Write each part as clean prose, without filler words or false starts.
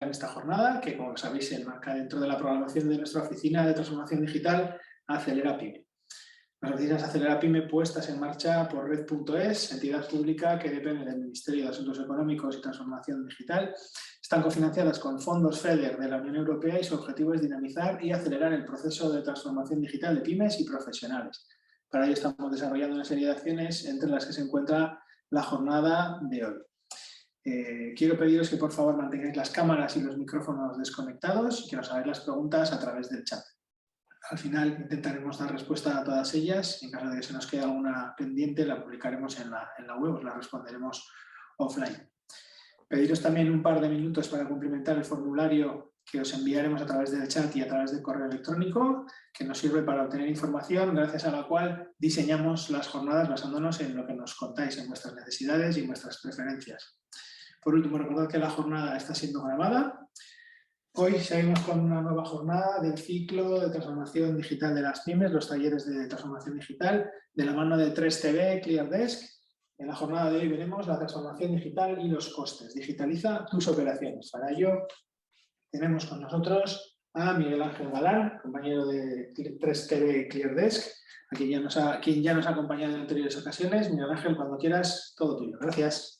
en esta jornada, que como sabéis se enmarca dentro de la programación de nuestra oficina de transformación digital Acelera Pyme. Las oficinas Acelera Pyme puestas en marcha por Red.es, entidad pública que depende del Ministerio de Asuntos Económicos y Transformación Digital, están cofinanciadas con fondos FEDER de la Unión Europea y su objetivo es dinamizar y acelerar el proceso de transformación digital de pymes y profesionales. Para ello estamos desarrollando una serie de acciones entre las que se encuentra la jornada de hoy. Quiero pediros que por favor mantengáis las cámaras y los micrófonos desconectados y que nos hagáis las preguntas a través del chat. Al final intentaremos dar respuesta a todas ellas. En caso de que se nos quede alguna pendiente, la publicaremos en la web, os la responderemos offline. Pediros también un par de minutos para cumplimentar el formulario que os enviaremos a través del chat y a través del correo electrónico, que nos sirve para obtener información, gracias a la cual diseñamos las jornadas basándonos en lo que nos contáis, en vuestras necesidades y en vuestras preferencias. Por último, recordad que la jornada está siendo grabada. Hoy seguimos con una nueva jornada del ciclo de transformación digital de las pymes, los talleres de transformación digital, de la mano de 3TV ClearDesk. En la jornada de hoy veremos la transformación digital y los costes. Digitaliza tus operaciones. Para ello tenemos con nosotros a Miguel Ángel Galán, compañero de 3TV ClearDesk, quien ya nos ha acompañado en anteriores ocasiones. Miguel Ángel, cuando quieras, todo tuyo. Gracias.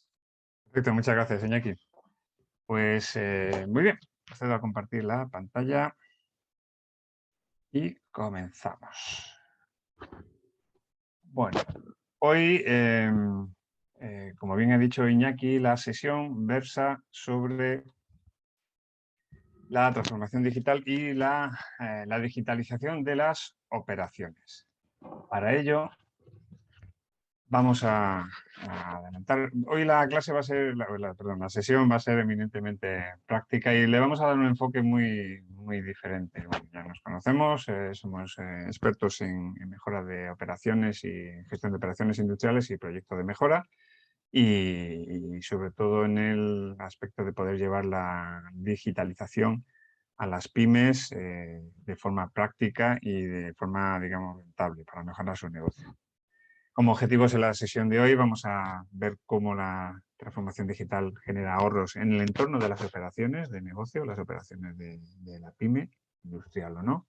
Perfecto, muchas gracias, Iñaki. Pues muy bien, procedo a compartir la pantalla y comenzamos. Bueno, hoy, como bien ha dicho Iñaki, la sesión versa sobre la transformación digital y la digitalización de las operaciones. Para ello, vamos a adelantar. Hoy la clase va a ser, la sesión va a ser eminentemente práctica y le vamos a dar un enfoque muy diferente. Bueno, ya nos conocemos, somos expertos en mejora de operaciones y gestión de operaciones industriales y proyectos de mejora y sobre todo en el aspecto de poder llevar la digitalización a las pymes de forma práctica y de forma, digamos, rentable para mejorar su negocio. Como objetivos en la sesión de hoy vamos a ver cómo la transformación digital genera ahorros en el entorno de las operaciones de negocio, las operaciones de la pyme, industrial o no.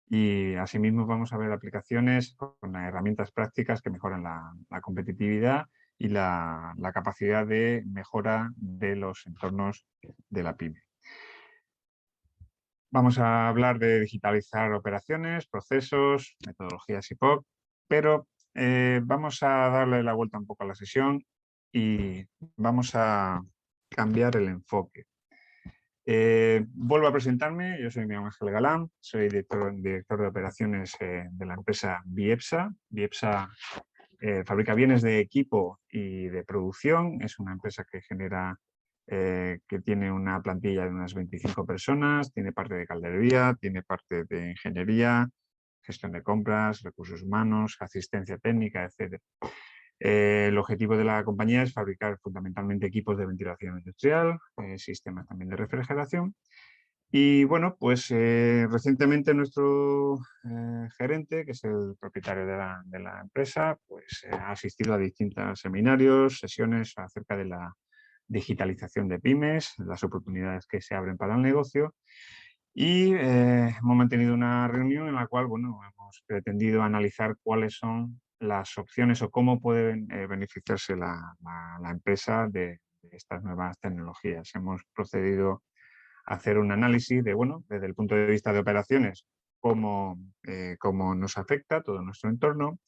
Y asimismo vamos a ver aplicaciones con herramientas prácticas que mejoran la competitividad y la capacidad de mejora de los entornos de la pyme. Vamos a hablar de digitalizar operaciones, procesos, metodologías IPOC, pero vamos a darle la vuelta un poco a la sesión y vamos a cambiar el enfoque. Vuelvo a presentarme, yo soy Miguel Ángel Galán, soy director de operaciones de la empresa Biepsa. Biepsa fabrica bienes de equipo y de producción, es una empresa que genera, que tiene una plantilla de unas 25 personas, tiene parte de calderería, tiene parte de ingeniería, gestión de compras, recursos humanos, asistencia técnica, etc. El objetivo de la compañía es fabricar fundamentalmente equipos de ventilación industrial, sistemas también de refrigeración. Y bueno, pues recientemente nuestro gerente, que es el propietario de la empresa, pues ha asistido a distintos seminarios, sesiones acerca de la digitalización de pymes, las oportunidades que se abren para el negocio. Y hemos mantenido una reunión en la cual, bueno, hemos pretendido analizar cuáles son las opciones o cómo pueden beneficiarse la empresa de estas nuevas tecnologías. Hemos procedido a hacer un análisis de, bueno, desde el punto de vista de operaciones, cómo nos afecta todo nuestro entorno.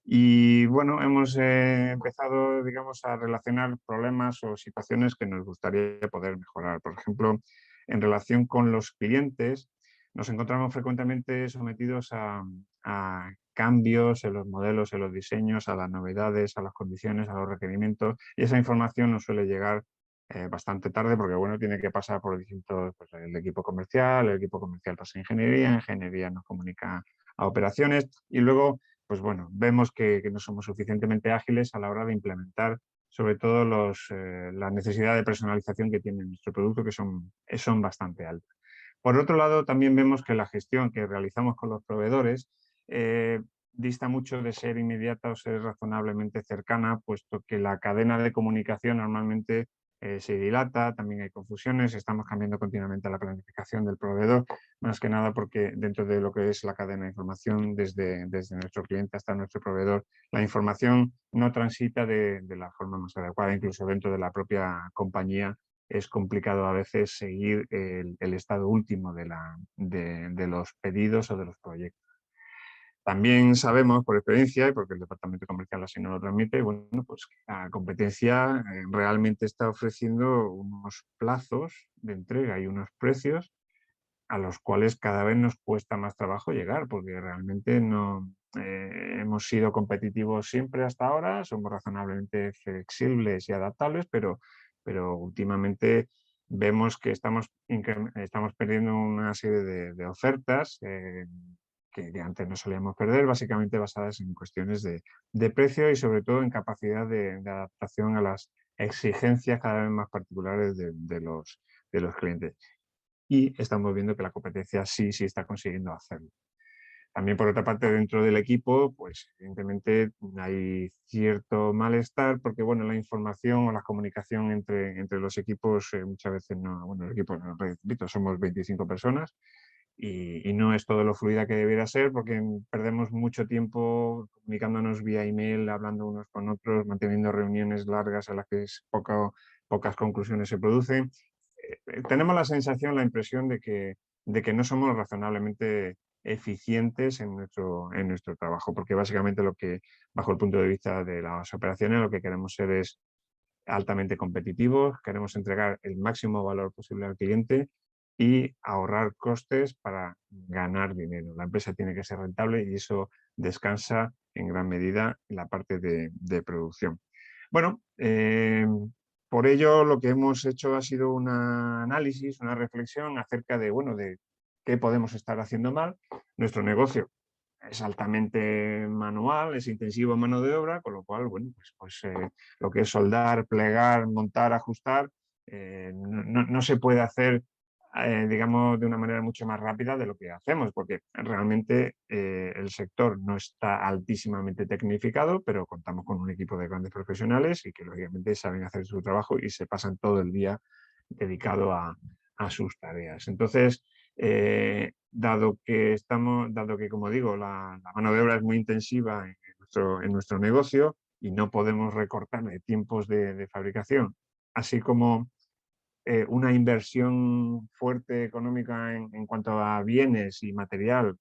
Y bueno, hemos empezado, digamos, a relacionar problemas o situaciones que nos gustaría poder mejorar. Por ejemplo, en relación con los clientes, nos encontramos frecuentemente sometidos a cambios en los modelos, en los diseños, a las novedades, a las condiciones, a los requerimientos, y esa información nos suele llegar bastante tarde porque, bueno, tiene que pasar por distintos, pues, el equipo comercial pasa a ingeniería nos comunica a operaciones y luego, pues bueno, vemos que no somos suficientemente ágiles a la hora de implementar sobre todo la necesidad de personalización que tiene nuestro producto, que son bastante altas. Por otro lado, también vemos que la gestión que realizamos con los proveedores dista mucho de ser inmediata o ser razonablemente cercana, puesto que la cadena de comunicación normalmente se dilata, también hay confusiones, estamos cambiando continuamente la planificación del proveedor, más que nada porque dentro de lo que es la cadena de información, desde nuestro cliente hasta nuestro proveedor, la información no transita de la forma más adecuada, incluso dentro de la propia compañía es complicado a veces seguir el estado último de los pedidos o de los proyectos. También sabemos por experiencia, y porque el departamento comercial así nos lo transmite, bueno, pues que la competencia realmente está ofreciendo unos plazos de entrega y unos precios a los cuales cada vez nos cuesta más trabajo llegar, porque realmente no hemos sido competitivos siempre hasta ahora, somos razonablemente flexibles y adaptables, pero últimamente vemos que estamos perdiendo una serie de ofertas que antes no solíamos perder, básicamente basadas en cuestiones de precio y sobre todo en capacidad de adaptación a las exigencias cada vez más particulares de los clientes. Y estamos viendo que la competencia sí está consiguiendo hacerlo. También, por otra parte, dentro del equipo, pues evidentemente hay cierto malestar porque, bueno, la información o la comunicación entre los equipos muchas veces no, bueno, el equipo, repito, somos 25 personas y no es todo lo fluida que debiera ser porque perdemos mucho tiempo comunicándonos vía email, hablando unos con otros, manteniendo reuniones largas a las que pocas conclusiones se producen. Tenemos la sensación, la impresión de que no somos razonablemente eficientes en nuestro trabajo, porque básicamente bajo el punto de vista de las operaciones, lo que queremos ser es altamente competitivos, queremos entregar el máximo valor posible al cliente y ahorrar costes para ganar dinero. La empresa tiene que ser rentable y eso descansa en gran medida en la parte de producción. Bueno, por ello lo que hemos hecho ha sido un análisis, una reflexión acerca de, bueno, de qué podemos estar haciendo mal. Nuestro negocio es altamente manual, es intensivo en mano de obra, con lo cual, bueno, lo que es soldar, plegar, montar, ajustar, no se puede hacer, digamos, de una manera mucho más rápida de lo que hacemos, porque realmente el sector no está altísimamente tecnificado, pero contamos con un equipo de grandes profesionales y que, lógicamente, saben hacer su trabajo y se pasan todo el día dedicado a sus tareas. Entonces, dado que, como digo, la mano de obra es muy intensiva en nuestro negocio y no podemos recortar tiempos de fabricación, así como una inversión fuerte económica en cuanto a bienes y material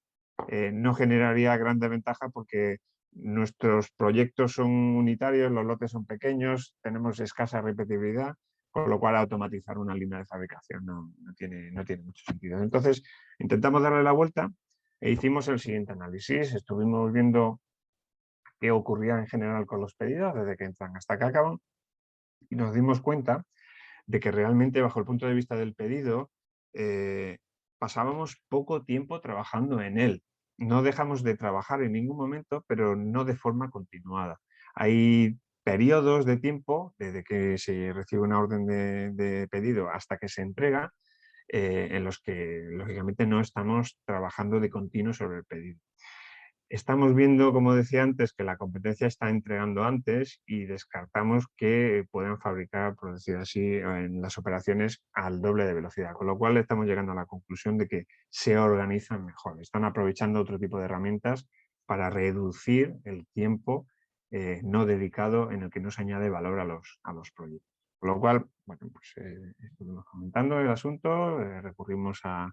no generaría grande ventaja porque nuestros proyectos son unitarios, los lotes son pequeños, tenemos escasa repetibilidad, con lo cual automatizar una línea de fabricación no tiene mucho sentido. Entonces, intentamos darle la vuelta e hicimos el siguiente análisis. Estuvimos viendo qué ocurría en general con los pedidos, desde que entran hasta que acaban, y nos dimos cuenta de que realmente, bajo el punto de vista del pedido, pasábamos poco tiempo trabajando en él. No dejamos de trabajar en ningún momento, pero no de forma continuada. Hay periodos de tiempo, desde que se recibe una orden de pedido hasta que se entrega, en los que, lógicamente, no estamos trabajando de continuo sobre el pedido. Estamos viendo, como decía antes, que la competencia está entregando antes y descartamos que puedan fabricar, por decir así, en las operaciones al doble de velocidad, con lo cual estamos llegando a la conclusión de que se organizan mejor, están aprovechando otro tipo de herramientas para reducir el tiempo no dedicado en el que no se añade valor a los proyectos. Con lo cual, bueno, pues estuvimos comentando el asunto, recurrimos a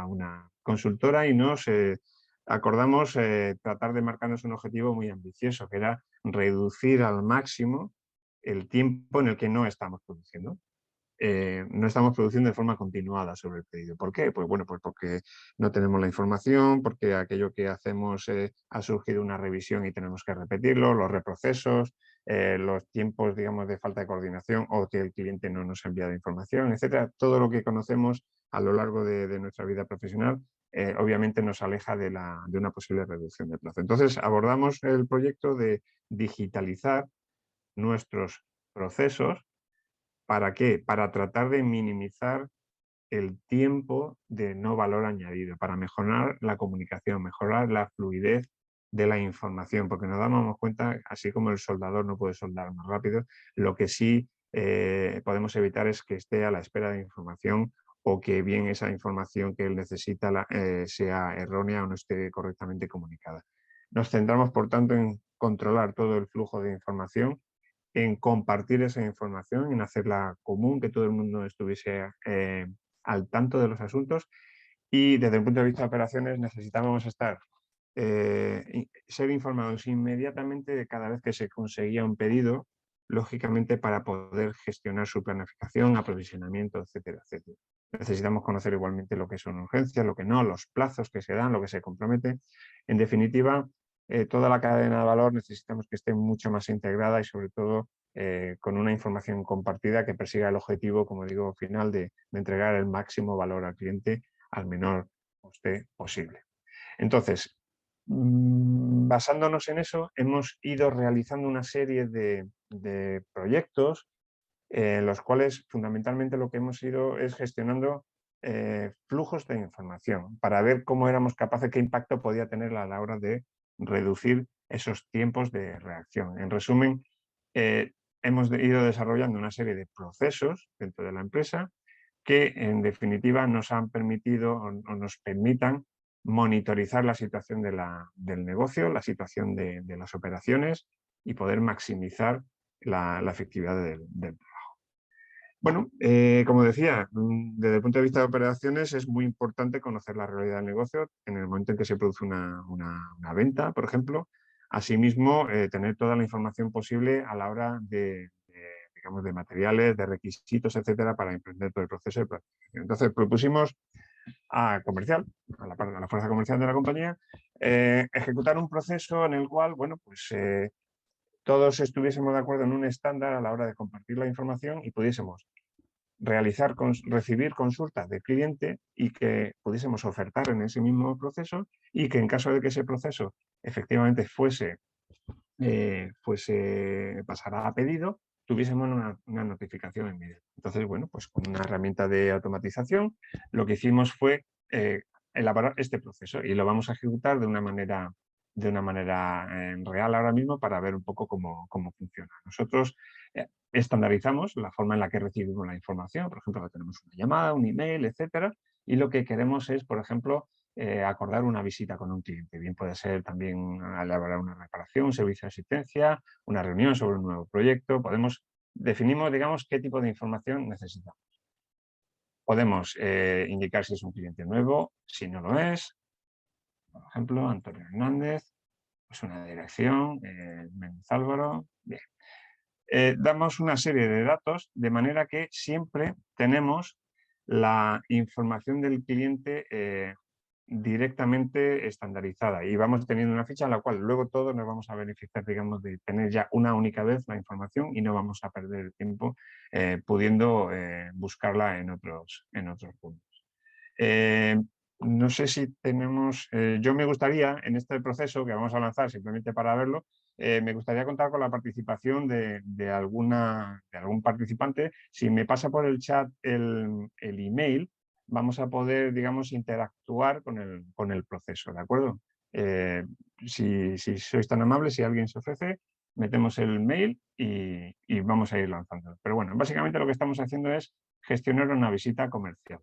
una consultora y nos acordamos tratar de marcarnos un objetivo muy ambicioso, que era reducir al máximo el tiempo en el que no estamos produciendo. No estamos produciendo de forma continuada sobre el pedido. ¿Por qué? Pues bueno, pues porque no tenemos la información, porque aquello que hacemos ha surgido una revisión y tenemos que repetirlo, los reprocesos, los tiempos, digamos, de falta de coordinación o que el cliente no nos ha enviado información, etcétera. Todo lo que conocemos a lo largo de nuestra vida profesional obviamente nos aleja de una posible reducción de plazo. Entonces abordamos el proyecto de digitalizar nuestros procesos. ¿Para qué? Para tratar de minimizar el tiempo de no valor añadido, para mejorar la comunicación, mejorar la fluidez de la información, porque nos damos cuenta, así como el soldador no puede soldar más rápido, lo que sí podemos evitar es que esté a la espera de información o que bien esa información que él necesita sea errónea o no esté correctamente comunicada. Nos centramos, por tanto, en controlar todo el flujo de información, en compartir esa información, en hacerla común, que todo el mundo estuviese al tanto de los asuntos, y desde el punto de vista de operaciones necesitábamos ser informados inmediatamente de cada vez que se conseguía un pedido, lógicamente para poder gestionar su planificación, aprovisionamiento, etcétera, etcétera. Necesitamos conocer igualmente lo que son urgencias, lo que no, los plazos que se dan, lo que se compromete. En definitiva, toda la cadena de valor necesitamos que esté mucho más integrada y sobre todo con una información compartida que persiga el objetivo, como digo, final de entregar el máximo valor al cliente al menor coste posible. Entonces, basándonos en eso, hemos ido realizando una serie de proyectos en los cuales fundamentalmente lo que hemos ido es gestionando flujos de información para ver cómo éramos capaces, qué impacto podía tener a la hora de reducir esos tiempos de reacción. En resumen, hemos ido desarrollando una serie de procesos dentro de la empresa que en definitiva nos han permitido o nos permitan monitorizar la situación del negocio, la situación de las operaciones y poder maximizar la efectividad del trabajo. Bueno, como decía, desde el punto de vista de operaciones es muy importante conocer la realidad del negocio en el momento en que se produce una venta, por ejemplo. Asimismo, tener toda la información posible a la hora digamos, de materiales, de requisitos, etcétera, para emprender todo el proceso de planificación. Entonces propusimos a comercial, a la fuerza comercial de la compañía, ejecutar un proceso en el cual, bueno, pues todos estuviésemos de acuerdo en un estándar a la hora de compartir la información y pudiésemos recibir consultas del cliente y que pudiésemos ofertar en ese mismo proceso y que en caso de que ese proceso efectivamente pasara a pedido, tuviésemos una notificación inmediata. Entonces, bueno, pues con una herramienta de automatización lo que hicimos fue elaborar este proceso y lo vamos a ejecutar de una manera real ahora mismo para ver un poco cómo funciona. Nosotros estandarizamos la forma en la que recibimos la información, por ejemplo, tenemos una llamada, un email, etcétera, y lo que queremos es, por ejemplo, acordar una visita con un cliente. Bien puede ser también elaborar una reparación, un servicio de asistencia, una reunión sobre un nuevo proyecto. Definimos, digamos, qué tipo de información necesitamos. Podemos indicar si es un cliente nuevo, si no lo es. Por ejemplo, Antonio Hernández, pues una dirección, Méndez Álvaro. Bien. Damos una serie de datos de manera que siempre tenemos la información del cliente directamente estandarizada y vamos teniendo una ficha en la cual luego todos nos vamos a beneficiar, digamos, de tener ya una única vez la información y no vamos a perder el tiempo pudiendo buscarla en otros puntos. No sé si tenemos, yo me gustaría en este proceso que vamos a lanzar simplemente para verlo, me gustaría contar con la participación de algún participante. Si me pasa por el chat el email, vamos a poder, digamos, interactuar con el proceso, ¿de acuerdo? Si sois tan amables, si alguien se ofrece, metemos el mail y vamos a ir lanzando. Pero bueno, básicamente lo que estamos haciendo es gestionar una visita comercial.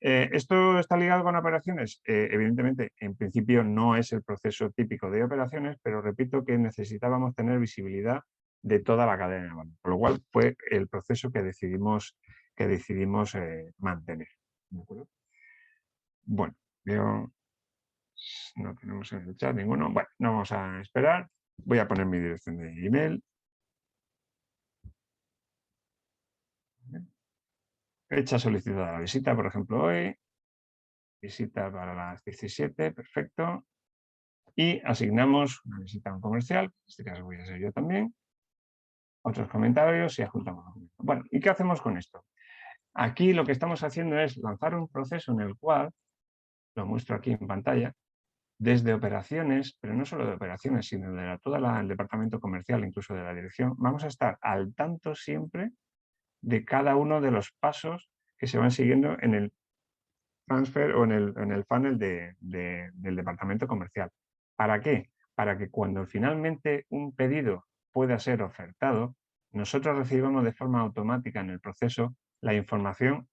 ¿Esto está ligado con operaciones? Evidentemente, en principio no es el proceso típico de operaciones, pero repito que necesitábamos tener visibilidad de toda la cadena de valor, por lo cual fue el proceso que decidimos mantener. ¿De acuerdo? Bueno, no tenemos en el chat ninguno. Bueno, no vamos a esperar. Voy a poner mi dirección de email. Fecha solicitada la visita, por ejemplo, hoy. Visita para las 17, perfecto. Y asignamos una visita a un comercial, en este caso voy a ser yo también. Otros comentarios y adjuntamos. Bueno, ¿y qué hacemos con esto? Aquí lo que estamos haciendo es lanzar un proceso en el cual, lo muestro aquí en pantalla, desde operaciones, pero no solo de operaciones, sino de todo el departamento comercial, incluso de la dirección, vamos a estar al tanto siempre de cada uno de los pasos que se van siguiendo en el transfer o en el funnel del departamento comercial. ¿Para qué? Para que cuando finalmente un pedido pueda ser ofertado, nosotros recibimos de forma automática en el proceso la información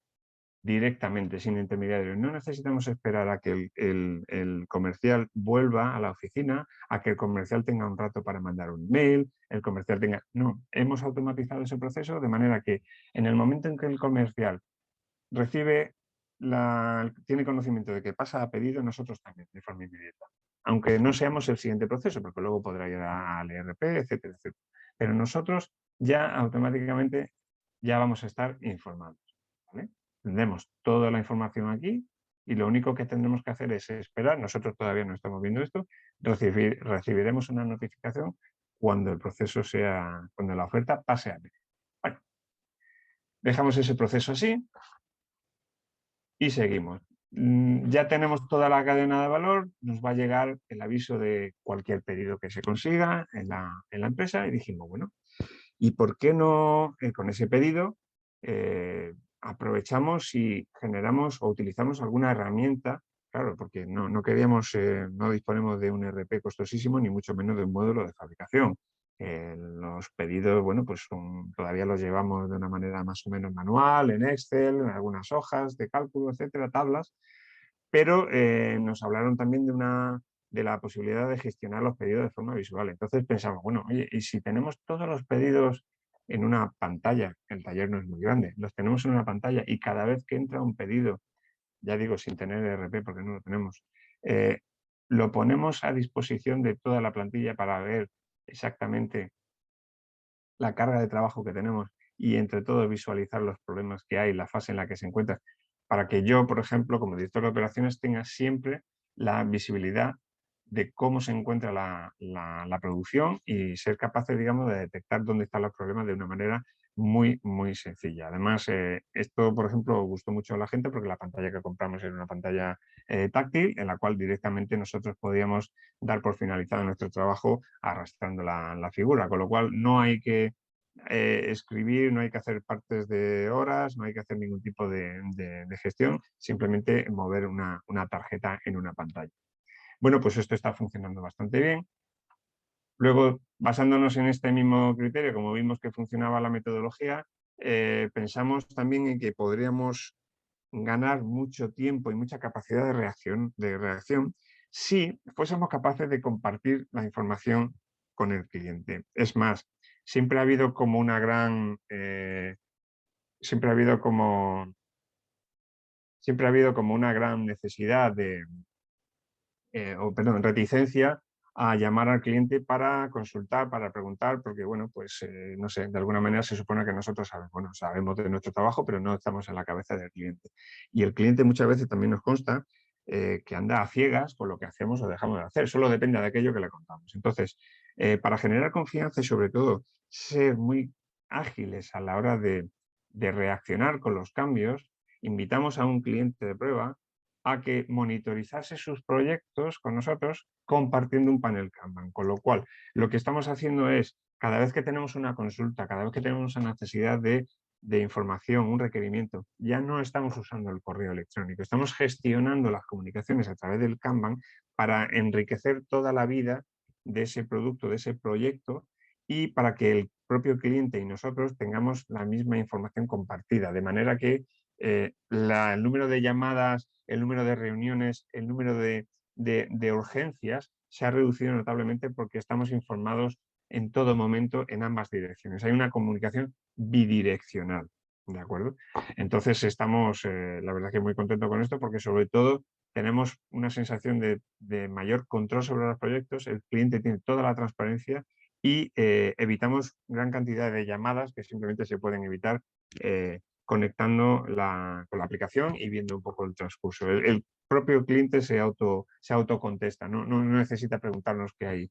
directamente, sin intermediarios. No necesitamos esperar a que el comercial vuelva a la oficina, a que el comercial tenga un rato para mandar un email, el comercial tenga... No, hemos automatizado ese proceso de manera que en el momento en que el comercial tiene conocimiento de que pasa a pedido, nosotros también, de forma inmediata. Aunque no seamos el siguiente proceso, porque luego podrá ir al ERP, etcétera, etcétera. Pero nosotros ya automáticamente ya vamos a estar informados, ¿vale? Tendremos toda la información aquí y lo único que tendremos que hacer es esperar. Nosotros todavía no estamos viendo esto. Recibiremos una notificación cuando el proceso cuando la oferta pase a pedido. Bueno, dejamos ese proceso así y seguimos. Ya tenemos toda la cadena de valor, nos va a llegar el aviso de cualquier pedido que se consiga en la empresa y dijimos, bueno, ¿y por qué no con ese pedido aprovechamos y generamos o utilizamos alguna herramienta? Claro, porque no queríamos, no disponemos de un ERP costosísimo, ni mucho menos de un módulo de fabricación. Los pedidos, bueno, pues todavía los llevamos de una manera más o menos manual, en Excel, en algunas hojas de cálculo, etcétera, tablas, pero nos hablaron también de la posibilidad de gestionar los pedidos de forma visual. Entonces pensamos, bueno, oye, ¿y si tenemos todos los pedidos en una pantalla? El taller no es muy grande, los tenemos en una pantalla y cada vez que entra un pedido, ya digo, sin tener ERP porque no lo tenemos, lo ponemos a disposición de toda la plantilla para ver exactamente la carga de trabajo que tenemos y entre todos visualizar los problemas que hay, la fase en la que se encuentra, para que yo, por ejemplo, como director de operaciones, tenga siempre la visibilidad de cómo se encuentra la producción y ser capaces, digamos, de detectar dónde están los problemas de una manera muy, muy sencilla. Además, esto, por ejemplo, gustó mucho a la gente porque la pantalla que compramos era una pantalla táctil en la cual directamente nosotros podíamos dar por finalizado nuestro trabajo arrastrando la figura, con lo cual no hay que escribir, no hay que hacer partes de horas, no hay que hacer ningún tipo de gestión, simplemente mover una tarjeta en una pantalla. Bueno, pues esto está funcionando bastante bien. Luego, basándonos en este mismo criterio, como vimos que funcionaba la metodología, pensamos también en que podríamos ganar mucho tiempo y mucha capacidad de reacción si fuésemos capaces de compartir la información con el cliente. Es más, siempre ha habido como una gran... siempre ha habido como una gran necesidad reticencia a llamar al cliente para consultar, para preguntar, porque, bueno, pues, no sé, de alguna manera se supone que nosotros sabemos de nuestro trabajo, pero no estamos en la cabeza del cliente. Y el cliente muchas veces también nos consta que anda a ciegas con lo que hacemos o dejamos de hacer, solo depende de aquello que le contamos. Entonces, para generar confianza y sobre todo ser muy ágiles a la hora de reaccionar con los cambios, invitamos a un cliente de prueba a que monitorizase sus proyectos con nosotros compartiendo un panel Kanban. Con lo cual, lo que estamos haciendo es, cada vez que tenemos una consulta, cada vez que tenemos una necesidad de información, un requerimiento, ya no estamos usando el correo electrónico, estamos gestionando las comunicaciones a través del Kanban para enriquecer toda la vida de ese producto, de ese proyecto y para que el propio cliente y nosotros tengamos la misma información compartida, de manera que el número de llamadas, el número de reuniones, el número de urgencias se ha reducido notablemente porque estamos informados en todo momento en ambas direcciones. Hay una comunicación bidireccional, ¿de acuerdo? Entonces estamos, la verdad que muy contentos con esto porque sobre todo tenemos una sensación de mayor control sobre los proyectos, el cliente tiene toda la transparencia y evitamos gran cantidad de llamadas que simplemente se pueden evitar conectando con la aplicación y viendo un poco el transcurso. El propio cliente se autocontesta, no necesita preguntarnos qué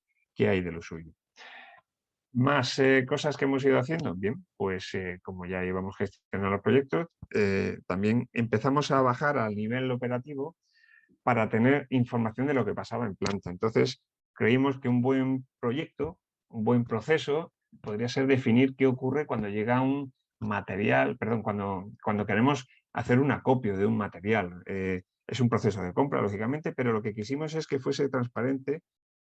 hay de lo suyo. Más cosas que hemos ido haciendo. Bien, pues como ya íbamos gestionando los proyectos, también empezamos a bajar al nivel operativo para tener información de lo que pasaba en planta. Entonces, creímos que un buen proyecto, un buen proceso, podría ser definir qué ocurre cuando llega un material, perdón, cuando queremos hacer un acopio de un material. Es un proceso de compra, lógicamente, pero lo que quisimos es que fuese transparente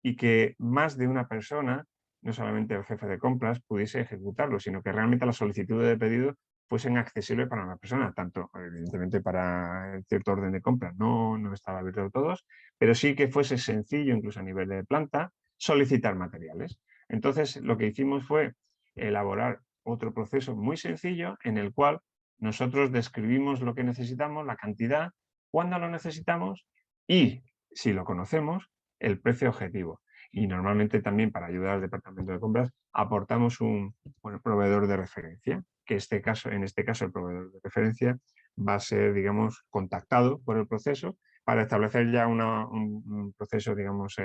y que más de una persona no solamente el jefe de compras pudiese ejecutarlo, sino que realmente las solicitudes de pedido fuesen accesibles para una persona, tanto evidentemente para cierto orden de compras no estaba abierto a todos, pero sí que fuese sencillo, incluso a nivel de planta, solicitar materiales. Entonces, lo que hicimos fue elaborar otro proceso muy sencillo en el cual nosotros describimos lo que necesitamos, la cantidad, cuándo lo necesitamos y, si lo conocemos, el precio objetivo. Y normalmente también, para ayudar al departamento de compras, aportamos un proveedor de referencia, que en este caso el proveedor de referencia va a ser, digamos, contactado por el proceso para establecer ya un proceso, digamos,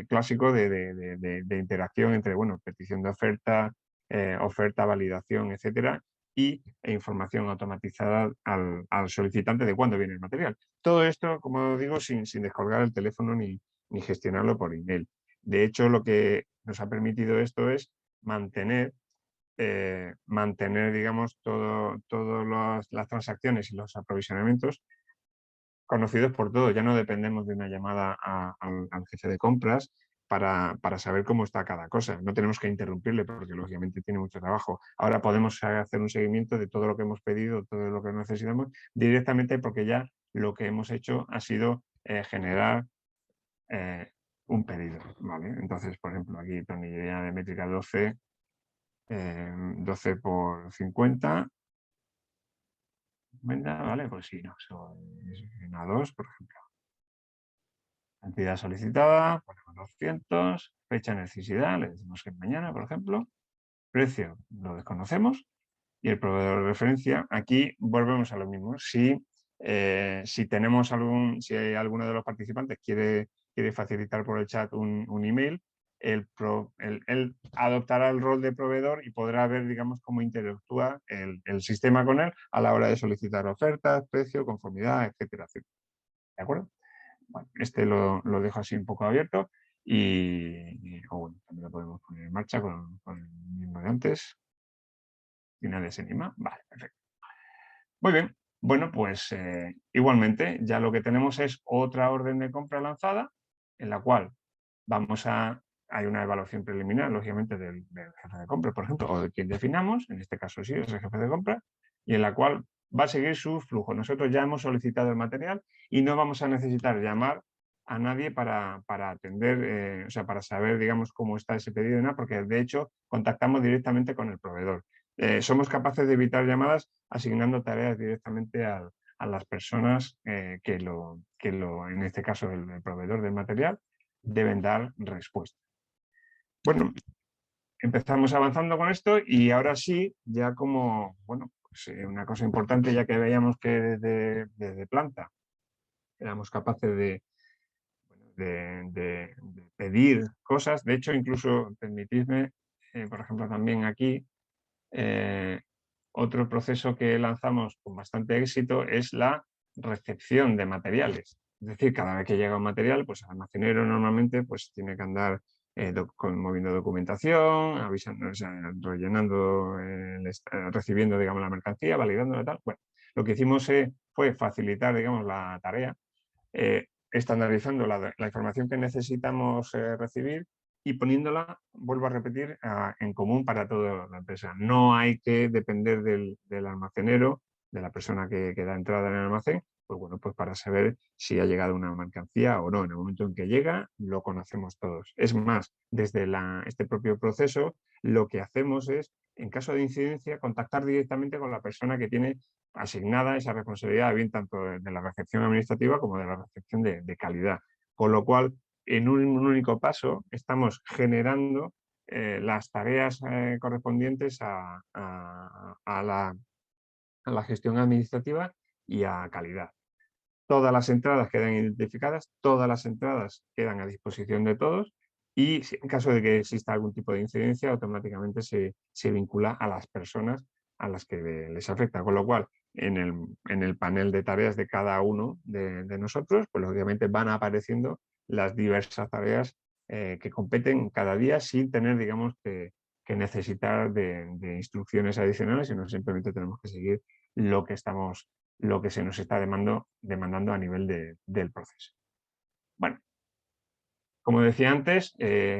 clásico de interacción entre, bueno, petición de oferta, oferta, validación, etcétera, e información automatizada al solicitante de cuándo viene el material. Todo esto, como digo, sin descolgar el teléfono ni gestionarlo por email. De hecho, lo que nos ha permitido esto es mantener, digamos, todas las transacciones y los aprovisionamientos conocidos por todos. Ya no dependemos de una llamada al jefe de compras para saber cómo está cada cosa. No tenemos que interrumpirle porque lógicamente tiene mucho trabajo. Ahora podemos hacer un seguimiento de todo lo que hemos pedido, todo lo que necesitamos directamente, porque ya lo que hemos hecho ha sido generar un pedido, ¿vale? Entonces, por ejemplo, aquí planilla de métrica 12, 12 por 50, ¿vale? Pues sí, no, eso es una 2, por ejemplo. Cantidad solicitada, ponemos 200, fecha de necesidad, le decimos que es mañana, por ejemplo. Precio, lo desconocemos. Y el proveedor de referencia, aquí volvemos a lo mismo. Si tenemos si alguno de los participantes quiere facilitar por el chat un email, él adoptará el rol de proveedor y podrá ver, digamos, cómo interactúa el sistema con él a la hora de solicitar ofertas, precio, conformidad, etcétera, etcétera. ¿De acuerdo? Bueno, este lo dejo así un poco abierto o bueno, también lo podemos poner en marcha con el mismo de antes. Finales en IMA. Vale, perfecto. Muy bien. Bueno, pues igualmente ya lo que tenemos es otra orden de compra lanzada en la cual hay una evaluación preliminar, lógicamente, del jefe de compra, por ejemplo, o de quien definamos, en este caso sí, es el jefe de compra, y en la cual va a seguir su flujo. Nosotros ya hemos solicitado el material y no vamos a necesitar llamar a nadie para atender, o sea, para saber, digamos, cómo está ese pedido, ¿no? Porque de hecho contactamos directamente con el proveedor. Somos capaces de evitar llamadas asignando tareas directamente a las personas en este caso el proveedor del material, deben dar respuesta. Bueno, empezamos avanzando con esto y ahora sí, ya como, bueno, pues una cosa importante, ya que veíamos que desde planta éramos capaces de pedir cosas. De hecho, incluso, permitidme, por ejemplo, también aquí, otro proceso que lanzamos con bastante éxito es la recepción de materiales. Es decir, cada vez que llega un material, pues el almacenero normalmente pues, tiene que andar moviendo documentación, avisando, o sea, rellenando, recibiendo digamos, la mercancía, validando y tal. Bueno, lo que hicimos fue facilitar digamos, la tarea, estandarizando la información que necesitamos recibir y poniéndola, vuelvo a repetir, en común para toda la empresa. No hay que depender del almacenero, de la persona que da entrada en el almacén, pues bueno, pues para saber si ha llegado una mercancía o no. En el momento en que llega, lo conocemos todos. Es más, desde este propio proceso, lo que hacemos es, en caso de incidencia, contactar directamente con la persona que tiene asignada esa responsabilidad, bien tanto de la recepción administrativa como de la recepción de calidad. Con lo cual, en un único paso, estamos generando las tareas correspondientes a la gestión administrativa y a calidad. Todas las entradas quedan identificadas, todas las entradas quedan a disposición de todos y en caso de que exista algún tipo de incidencia, automáticamente se vincula a las personas a las que les afecta. Con lo cual, en el panel de tareas de cada uno de nosotros, pues lógicamente van apareciendo las diversas tareas que competen cada día sin tener, digamos, que necesitar de instrucciones adicionales, sino simplemente tenemos que seguir lo que se nos está demandando a nivel del proceso. Bueno, Como decía antes,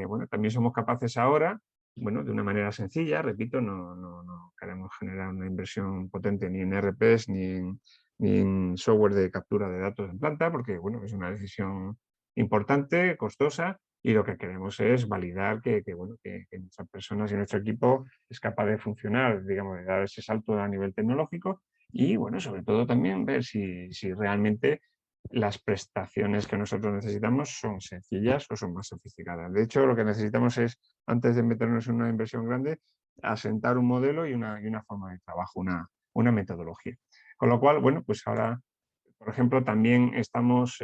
bueno, también somos capaces ahora, bueno, de una manera sencilla, repito, no queremos generar una inversión potente ni en RPs ni en software de captura de datos en planta, porque bueno, es una decisión importante, costosa, y lo que queremos es validar bueno, que nuestras personas y nuestro equipo es capaz de funcionar, digamos, de dar ese salto a nivel tecnológico y, bueno, sobre todo también ver si realmente las prestaciones que nosotros necesitamos son sencillas o son más sofisticadas. De hecho, lo que necesitamos es, antes de meternos en una inversión grande, asentar un modelo y una forma de trabajo, una metodología. Con lo cual, bueno, pues ahora, por ejemplo, también estamos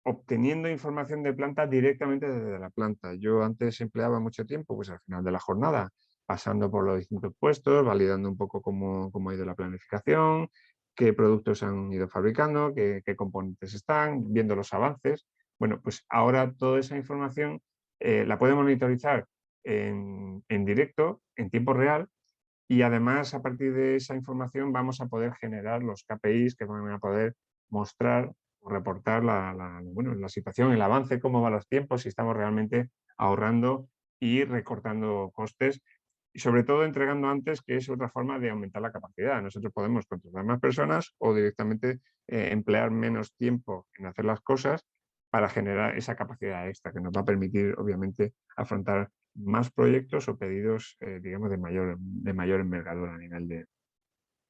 obteniendo información de planta directamente desde la planta. Yo antes empleaba mucho tiempo, pues al final de la jornada, pasando por los distintos puestos, validando un poco cómo ha ido la planificación, qué productos han ido fabricando, qué componentes están, viendo los avances. Bueno, pues ahora toda esa información la podemos monitorizar en directo, en tiempo real, y además a partir de esa información vamos a poder generar los KPIs que van a poder mostrar o reportar bueno, la situación, el avance, cómo van los tiempos, si estamos realmente ahorrando y recortando costes y sobre todo entregando antes, que es otra forma de aumentar la capacidad. Nosotros podemos contratar más personas o directamente emplear menos tiempo en hacer las cosas para generar esa capacidad extra que nos va a permitir, obviamente, afrontar más proyectos o pedidos, digamos, de mayor envergadura a nivel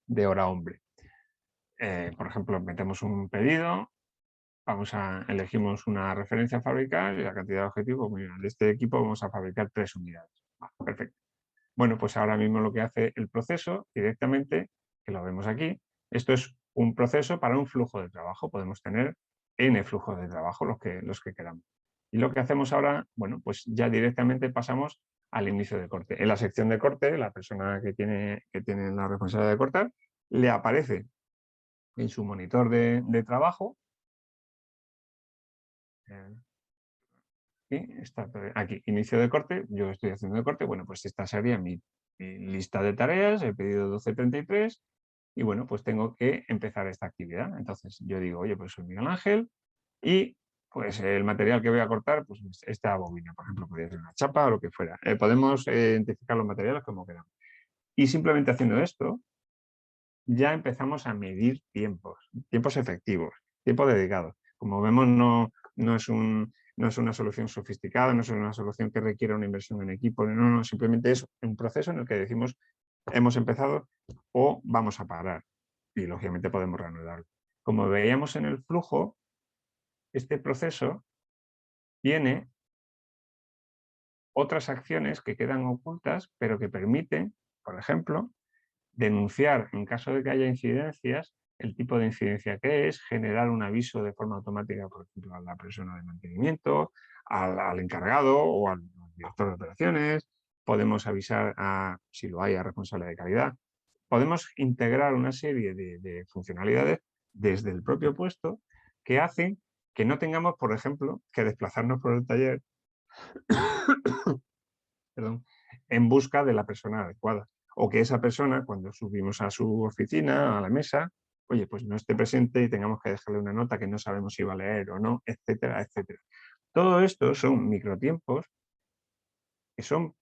de hora hombre. Por ejemplo, metemos un pedido, elegimos una referencia a fabricar y la cantidad de objetivos, mira, de este equipo vamos a fabricar 3 unidades. Perfecto. Bueno, pues ahora mismo lo que hace el proceso directamente, que lo vemos aquí, esto es un proceso para un flujo de trabajo. Podemos tener N flujos de trabajo, los que queramos. Y lo que hacemos ahora, bueno, pues ya directamente pasamos al inicio de corte. En la sección de corte, la persona que tiene la responsabilidad de cortar, le aparece en su monitor de trabajo, está aquí, inicio de corte, yo estoy haciendo de corte, bueno, pues esta sería mi lista de tareas, he pedido 1233 y bueno, pues tengo que empezar esta actividad. Entonces yo digo, oye, pues soy Miguel Ángel y pues el material que voy a cortar, pues esta bobina, por ejemplo, podría ser una chapa o lo que fuera. Podemos identificar los materiales como queramos. Y simplemente haciendo esto, ya empezamos a medir tiempos efectivos, tiempo dedicado. Como vemos, no es una solución sofisticada, no es una solución que requiera una inversión en equipo, no, simplemente es un proceso en el que decimos hemos empezado o vamos a parar y lógicamente podemos reanudarlo. Como veíamos en el flujo, este proceso tiene otras acciones que quedan ocultas, pero que permiten, por ejemplo, denunciar en caso de que haya incidencias, el tipo de incidencia que es, generar un aviso de forma automática, por ejemplo, a la persona de mantenimiento, al encargado o al director de operaciones, podemos avisar si lo hay, a responsable de calidad. Podemos integrar una serie de funcionalidades desde el propio puesto que hacen que no tengamos, por ejemplo, que desplazarnos por el taller perdón, en busca de la persona adecuada. O que esa persona, cuando subimos a su oficina, a la mesa, oye, pues no esté presente y tengamos que dejarle una nota que no sabemos si va a leer o no, etcétera, etcétera. Todo esto son microtiempos que son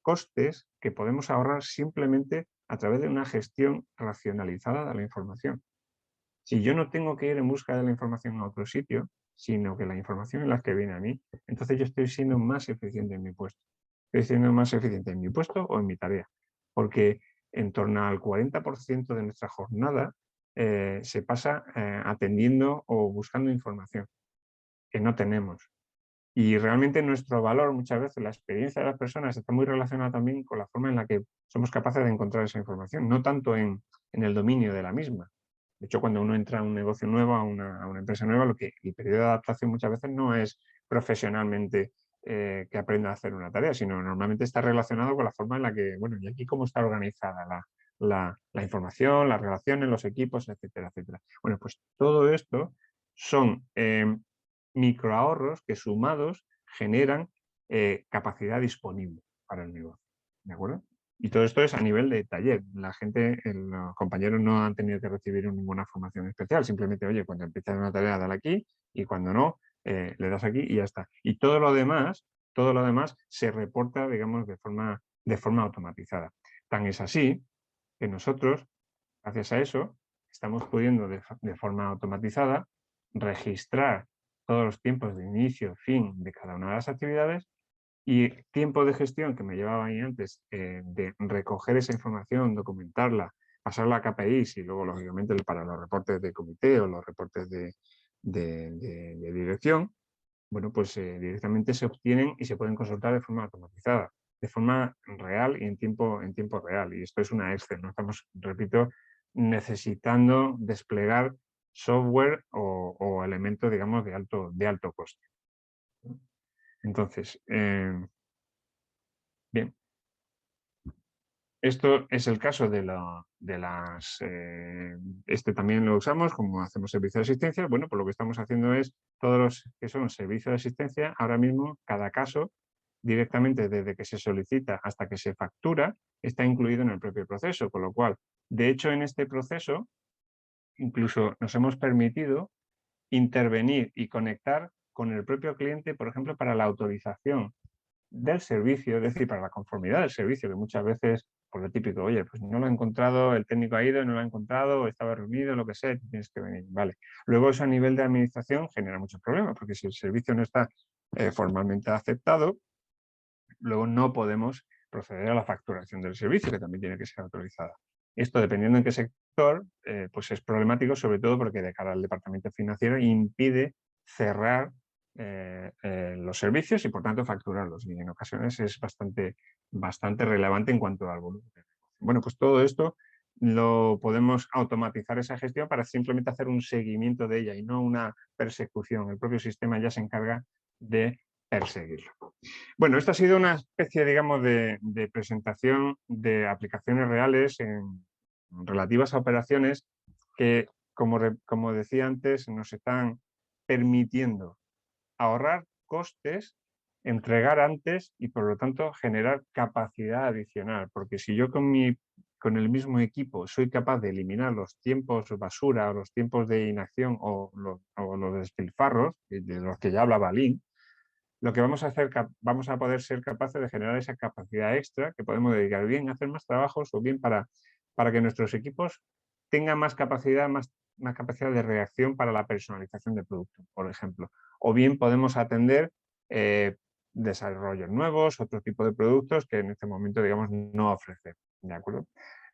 costes que podemos ahorrar simplemente a través de una gestión racionalizada de la información. Si yo no tengo que ir en busca de la información a otro sitio, sino que la información es la que viene a mí, entonces yo estoy siendo más eficiente en mi puesto. Estoy siendo más eficiente en mi puesto o en mi tarea, porque en torno al 40% de nuestra jornada se pasa atendiendo o buscando información que no tenemos. Y realmente nuestro valor, muchas veces, la experiencia de las personas está muy relacionada también con la forma en la que somos capaces de encontrar esa información, no tanto en el dominio de la misma. De hecho, cuando uno entra a un negocio nuevo, a una empresa nueva, el periodo de adaptación muchas veces no es profesionalmente que aprenda a hacer una tarea, sino normalmente está relacionado con la forma en la que, bueno, y aquí cómo está organizada la información, las relaciones, los equipos, etcétera, etcétera. Bueno, pues todo esto son microahorros que sumados generan capacidad disponible para el negocio. ¿De acuerdo? Y todo esto es a nivel de taller. La gente, los compañeros no han tenido que recibir ninguna formación especial. Simplemente, oye, cuando empiezas una tarea, dale aquí y cuando no, le das aquí y ya está. Y todo lo demás se reporta, digamos, de forma automatizada. Tan es así que nosotros, gracias a eso, estamos pudiendo de forma automatizada registrar todos los tiempos de inicio, fin de cada una de las actividades y tiempo de gestión que me llevaba ahí antes de recoger esa información, documentarla, pasarla a KPIs y luego, lógicamente, para los reportes de comité o los reportes de dirección, bueno, pues directamente se obtienen y se pueden consultar de forma automatizada, de forma real y en tiempo real. Y esto es una Excel, no estamos, repito, necesitando desplegar software o elementos, digamos, de alto coste. Entonces, bien, esto es el caso de las... este también lo usamos como hacemos servicio de asistencia. Bueno, pues lo que estamos haciendo es todos los que son servicios de asistencia, ahora mismo cada caso, directamente desde que se solicita hasta que se factura, está incluido en el propio proceso, con lo cual, de hecho, en este proceso, incluso nos hemos permitido intervenir y conectar con el propio cliente, por ejemplo, para la autorización del servicio, es decir, para la conformidad del servicio, que muchas veces, por lo típico, oye, pues no lo he encontrado, el técnico ha ido, no lo ha encontrado, o estaba reunido, lo que sea, tienes que venir, vale. Luego eso a nivel de administración genera muchos problemas, porque si el servicio no está formalmente aceptado, luego no podemos proceder a la facturación del servicio, que también tiene que ser autorizada. Esto, dependiendo en qué sector, pues es problemático, sobre todo porque de cara al departamento financiero impide cerrar los servicios y, por tanto, facturarlos. Y en ocasiones es bastante relevante en cuanto al volumen. Bueno, pues todo esto lo podemos automatizar esa gestión para simplemente hacer un seguimiento de ella y no una persecución. El propio sistema ya se encarga de perseguirlo. Bueno, esta ha sido una especie, digamos, de presentación de aplicaciones reales relativas a operaciones que, como decía antes, nos están permitiendo ahorrar costes, entregar antes y, por lo tanto, generar capacidad adicional. Porque si yo con el mismo equipo soy capaz de eliminar los tiempos basura o los tiempos de inacción o los despilfarros, de los que ya hablaba Lynn, lo que vamos a poder ser capaces de generar esa capacidad extra que podemos dedicar bien a hacer más trabajos o bien para que nuestros equipos tengan más capacidad de reacción para la personalización del producto, por ejemplo. O bien podemos atender desarrollos nuevos, otro tipo de productos que en este momento, digamos, no ofrecen. ¿De acuerdo?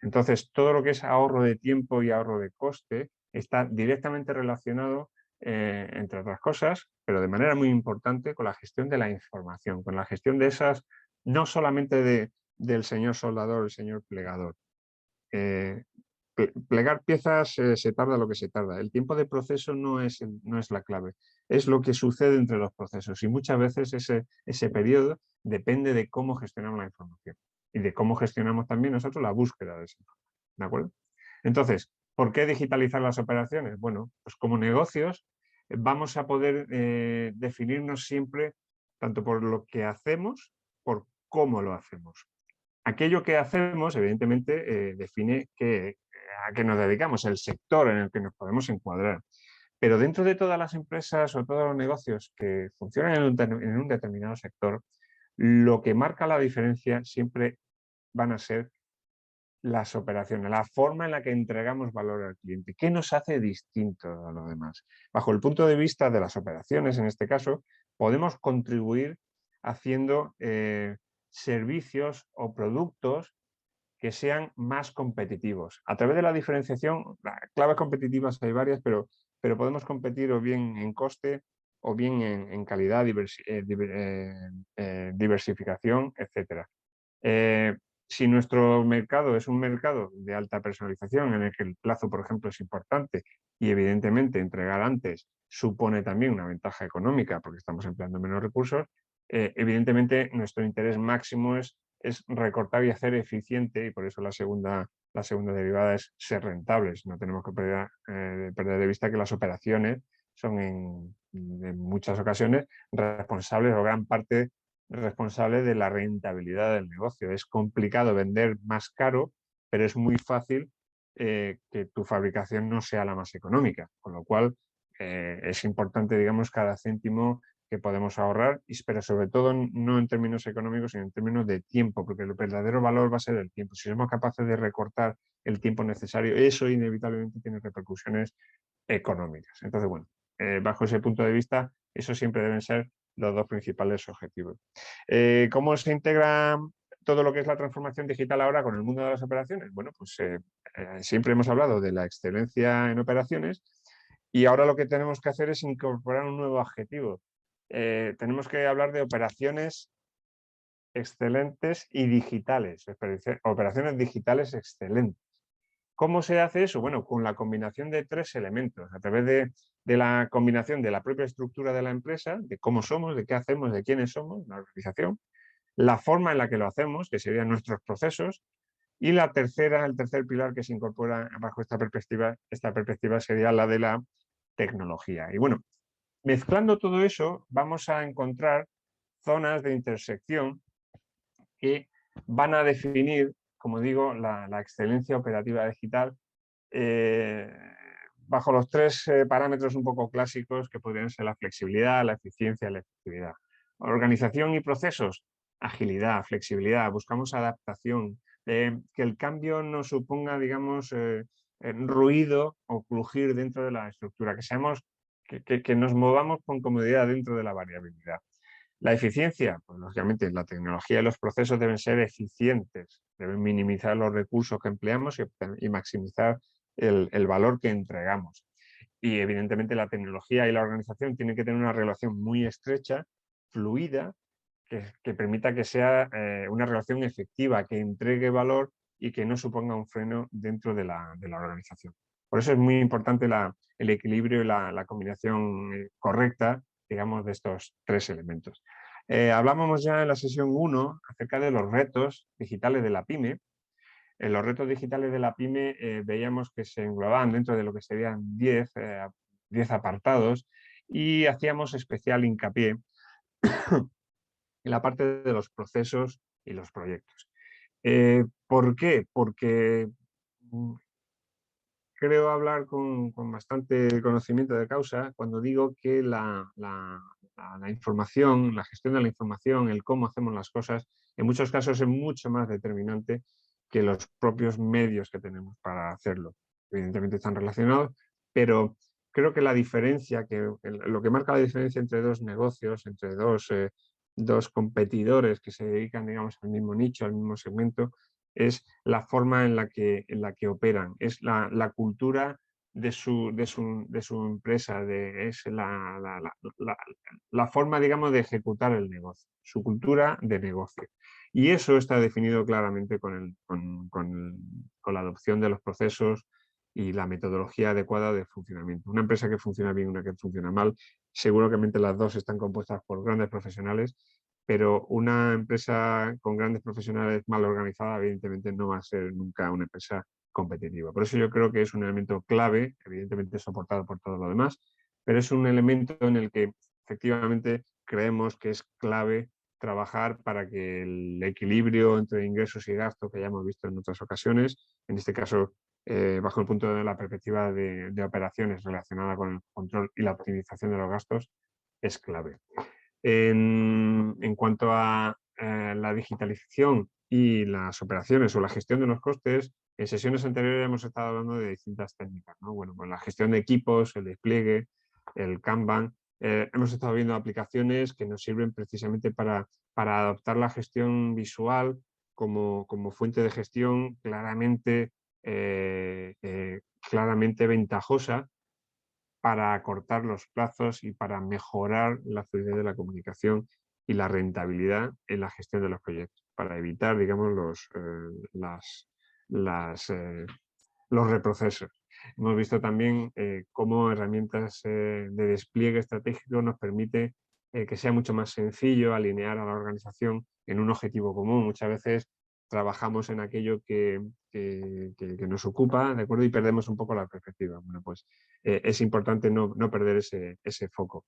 Entonces, todo lo que es ahorro de tiempo y ahorro de coste está directamente relacionado, entre otras cosas, pero de manera muy importante, con la gestión de la información, con la gestión de esas, no solamente del señor soldador, el señor plegador. Plegar piezas se tarda lo que se tarda. El tiempo de proceso no es la clave, es lo que sucede entre los procesos y muchas veces ese periodo depende de cómo gestionamos la información y de cómo gestionamos también nosotros la búsqueda de esa información. ¿De acuerdo? Entonces, ¿por qué digitalizar las operaciones? Bueno, pues como negocios vamos a poder definirnos siempre tanto por lo que hacemos, por cómo lo hacemos. Aquello que hacemos, evidentemente, define a qué nos dedicamos, el sector en el que nos podemos encuadrar. Pero dentro de todas las empresas o todos los negocios que funcionan en un determinado sector, lo que marca la diferencia siempre van a ser las operaciones, la forma en la que entregamos valor al cliente. ¿Qué nos hace distinto a los demás? Bajo el punto de vista de las operaciones, en este caso, podemos contribuir haciendo servicios o productos que sean más competitivos. A través de la diferenciación, claves competitivas hay varias, pero podemos competir o bien en coste o bien en calidad, diversificación, etc. Si nuestro mercado es un mercado de alta personalización en el que el plazo, por ejemplo, es importante y evidentemente entregar antes supone también una ventaja económica porque estamos empleando menos recursos, evidentemente nuestro interés máximo es recortar y hacer eficiente, y por eso la segunda derivada es ser rentables. No tenemos que perder de vista que las operaciones son en muchas ocasiones responsables o gran parte responsables de la rentabilidad del negocio. Es complicado vender más caro, pero es muy fácil que tu fabricación no sea la más económica, con lo cual es importante, digamos, cada céntimo que podemos ahorrar, pero sobre todo no en términos económicos, sino en términos de tiempo, porque el verdadero valor va a ser el tiempo. Si somos capaces de recortar el tiempo necesario, eso inevitablemente tiene repercusiones económicas. Entonces, bueno, bajo ese punto de vista, eso siempre deben ser los dos principales objetivos. ¿Cómo se integra todo lo que es la transformación digital ahora con el mundo de las operaciones? Bueno, pues siempre hemos hablado de la excelencia en operaciones y ahora lo que tenemos que hacer es incorporar un nuevo adjetivo. Tenemos que hablar de operaciones excelentes y digitales, operaciones digitales excelentes. ¿Cómo se hace eso? Bueno, con la combinación de tres elementos, a través de la combinación de la propia estructura de la empresa, de cómo somos, de qué hacemos, de quiénes somos, la organización, la forma en la que lo hacemos, que serían nuestros procesos, y el tercer pilar que se incorpora bajo esta perspectiva sería la de la tecnología. Y bueno, mezclando todo eso, vamos a encontrar zonas de intersección que van a definir, como digo, la excelencia operativa digital bajo los tres parámetros un poco clásicos que podrían ser la flexibilidad, la eficiencia y la efectividad. Organización y procesos, agilidad, flexibilidad, buscamos adaptación, que el cambio no suponga, digamos, ruido o crujir dentro de la estructura, que nos movamos con comodidad dentro de la variabilidad. La eficiencia, pues lógicamente la tecnología y los procesos deben ser eficientes, deben minimizar los recursos que empleamos y maximizar el valor que entregamos. Y evidentemente la tecnología y la organización tienen que tener una relación muy estrecha, fluida, que permita que sea una relación efectiva, que entregue valor y que no suponga un freno dentro de la organización. Por eso es muy importante el equilibrio y la combinación correcta, digamos, de estos tres elementos. Hablábamos ya en la sesión 1 acerca de los retos digitales de la PyME. En los retos digitales de la PyME veíamos que se englobaban dentro de lo que serían 10 apartados y hacíamos especial hincapié en la parte de los procesos y los proyectos. ¿Por qué? Porque creo hablar con bastante conocimiento de causa cuando digo que la información, la gestión de la información, el cómo hacemos las cosas, en muchos casos es mucho más determinante que los propios medios que tenemos para hacerlo. Evidentemente están relacionados, pero creo que la diferencia, lo que marca la diferencia entre dos negocios, entre dos competidores que se dedican, digamos, al mismo nicho, al mismo segmento, es la forma en la que operan, es la cultura de su empresa, es la forma, digamos, de ejecutar el negocio, su cultura de negocio. Y eso está definido claramente con la adopción de los procesos y la metodología adecuada de funcionamiento. Una empresa que funciona bien y una que funciona mal, seguramente las dos están compuestas por grandes profesionales, pero una empresa con grandes profesionales mal organizada evidentemente no va a ser nunca una empresa competitiva. Por eso yo creo que es un elemento clave, evidentemente soportado por todo lo demás, pero es un elemento en el que efectivamente creemos que es clave trabajar para que el equilibrio entre ingresos y gastos que ya hemos visto en otras ocasiones, en este caso bajo el punto de la perspectiva de operaciones relacionada con el control y la optimización de los gastos, es clave. En cuanto a la digitalización y las operaciones o la gestión de los costes, en sesiones anteriores hemos estado hablando de distintas técnicas, ¿no? Bueno, pues la gestión de equipos, el despliegue, el Kanban. Hemos estado viendo aplicaciones que nos sirven precisamente para adoptar la gestión visual como fuente de gestión claramente ventajosa para acortar los plazos y para mejorar la fluidez de la comunicación y la rentabilidad en la gestión de los proyectos, para evitar, digamos, los reprocesos. Hemos visto también cómo herramientas de despliegue estratégico nos permite que sea mucho más sencillo alinear a la organización en un objetivo común. Muchas veces trabajamos en aquello que nos ocupa, ¿de acuerdo? Y perdemos un poco la perspectiva. Bueno, pues es importante no perder ese foco.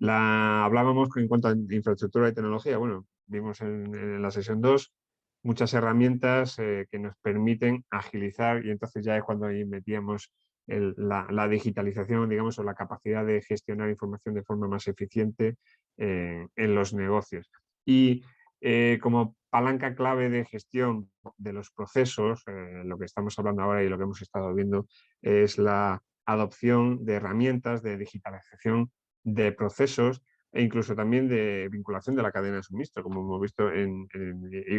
Hablábamos en cuanto a infraestructura y tecnología. Bueno, vimos en la sesión 2 muchas herramientas que nos permiten agilizar y entonces ya es cuando ahí metíamos la digitalización, digamos, o la capacidad de gestionar información de forma más eficiente en los negocios. Y como palanca clave de gestión de los procesos, lo que estamos hablando ahora y lo que hemos estado viendo es la adopción de herramientas de digitalización de procesos e incluso también de vinculación de la cadena de suministro, como hemos visto,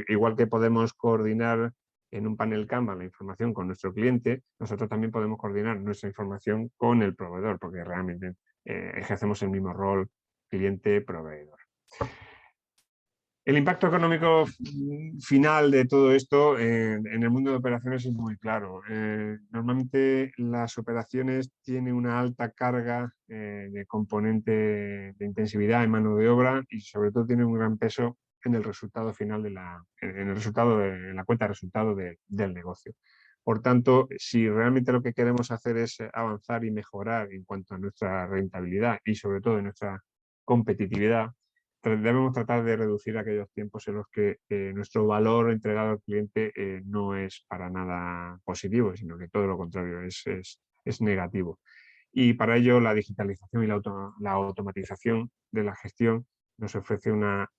igual que podemos coordinar en un panel Kanban la información con nuestro cliente, nosotros también podemos coordinar nuestra información con el proveedor, porque realmente ejercemos el mismo rol cliente-proveedor. El impacto económico final de todo esto en el mundo de operaciones es muy claro. Normalmente las operaciones tienen una alta carga de componente de intensividad en mano de obra y sobre todo tienen un gran peso en el resultado final en la cuenta de resultado del negocio. Por tanto, si realmente lo que queremos hacer es avanzar y mejorar en cuanto a nuestra rentabilidad y sobre todo en nuestra competitividad, debemos tratar de reducir aquellos tiempos en los que nuestro valor entregado al cliente no es para nada positivo, sino que todo lo contrario, es negativo. Y para ello la digitalización y la automatización de la gestión nos ofrece una